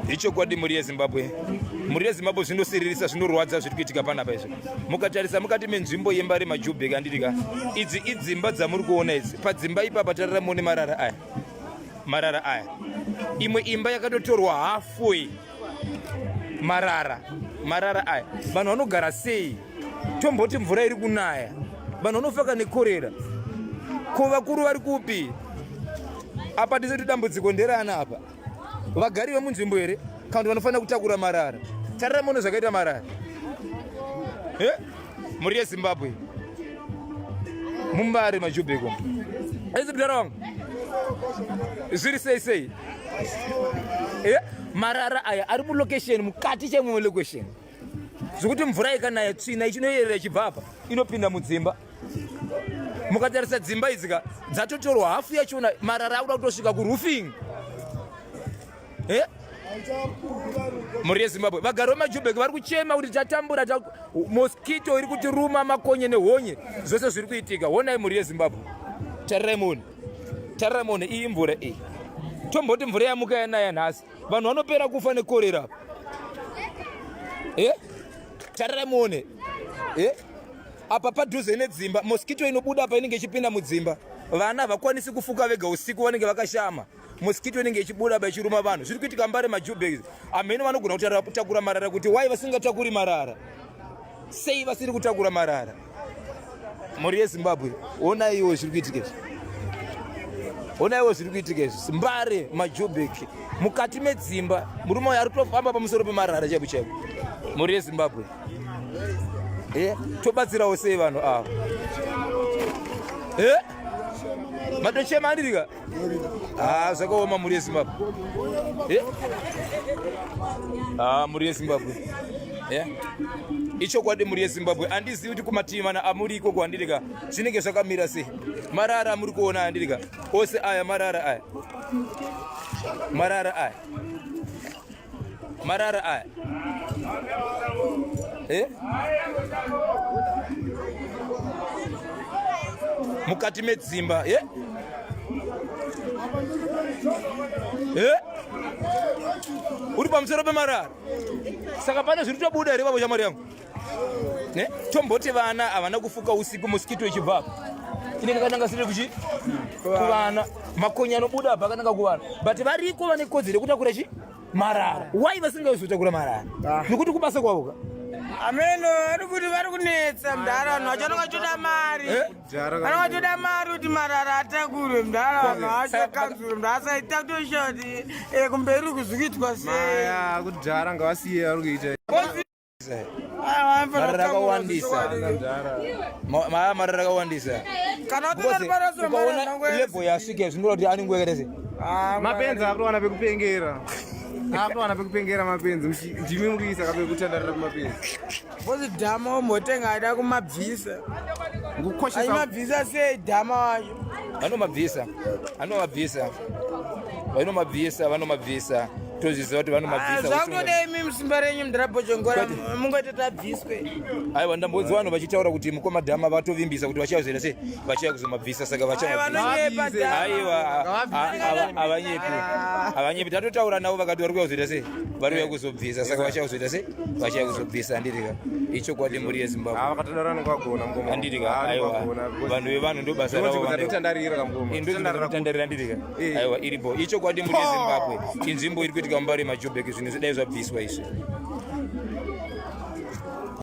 icho kwadi muri yeZimbabwe zvinosiririsa zvinorwadza zviri kuitika panapa izvo mukatarisa mukati menzvimbo yeMbare Mujubeki andirika idzi idzimba dzamuri kuona idzi padzimba ipapa tararamone marara aya imwe imba yakatotorwa halfway marara aya vanhu vanogara sei tomboti mvura iri kunaya vanhu vanofaka nekorera ko vakuru vari kupi apa tisati dambudziko nderana apa vagari vemunzvimbo here kana kuti vanofanira kutakura marara tararamone zvakaita marara muri yeZimbabwe muMbare Mujubeki ezi mudara wangu zviri sei marara aya ari mulocation mukati chemwe location zvekuti mvura ikanaya tsvina ichinoyerera ichibva apa inopinda mudzimba mukatarisa dzimba idzika dzatotorwa hafu yachona marara akuda kutosvika kuroofing muri yeZimbabwe vagari veMujubeki vari kuchema kuti tatambura mosquito iri kuti ruma makonye nehonye zvose zviri kuitika honai muri yeZimbabwe tararamone iyi mvura iyi tomboti mvura yamuka yanaya nhasi vanhu vanopera kufa nekorera tararamone apa padhuze nedzimba mosquito inobuda apa inenge ichipinda mudzimba vana havakwanisi kufuka vega usiku vanenge vakashama mosquito inenge ichibuda apa ichiruma vanhu zviri kuitika Mbare Mujubeki amene vanogona kutakura marara kuti wai vasingatakuri marara sei vasiri kutakura marara muri yeZimbabwe onaiwo zviri kuitika izvi Mbare Mujubeki mukati medzimba murume uyu ari kutofamba pamusoro pemarara chaipo chaipo muri yeZimbabwe tobatsirawo sei vanhu ava matochema andirika zvakaoma muri yeZimbabwe muri yeZimbabwe ichokwadi muri yeZimbabwe handizivi kuti kumativi mana amuri ikoko andirika zvinenge zvakamira sei marara amuri kuona andirika ose aya marara aya mukati medzimba uri pamusoro pemarara saka pane zviri tobuda here vavo shamwari yangu tomboti vana havana kufuka usiku mosquito ichibva apa inenge kananga siri kuvana makonye anobuda apa akananga kuvana but variko vane kodzero yekutakura marara wai vasingazotakura marara nekuti kubasa kwavoka ameno ari kuti vari kunetsa mudhara vanhu vachanonga choda mari vanonga choda mari kuti marara atakurwe mudhara vanhu vachakanzure mudhara asaita kutoshoti kumberi kuzvikuitwa sei kudhara ngavasiye vari kuita marara akawandisa kana ukaona level yasvika zvinova kuti anenge yakaita mapenzi akutowana pekupengera mapenzi ndimi mukuisa kabe kutandarira kumapenzi bozi dhama motenga ada kumabvisa ngukoshesa mabvisa sei dhama wacho vanomabvisa tozviziva kuti vanomabvisa zvakutodei mi musimba renyu mudharabochongora mungoita tabviswe aiwa ndambodzi vanhu vachitaura kuti mukomadhama vatovimbisa kuti vachazoita sei vachaya kuzomabvisa saka avanyepi tatotaura navo vakati vari kuyakuzoita sei vari kuya kuzobvisa saka vachakuzoita sei vachaya kuzobvisa andirika icho kwadi muri yeZimbabwe andirika aiwa vanhu vevanhu ndo basa ravo ndokutandarira andirika aiwa iripo icho kwadi muri yeZimbabwe inzvimbo iri kuitika Mbare Mujubeki zvinhu zvidai zvabviswa izvi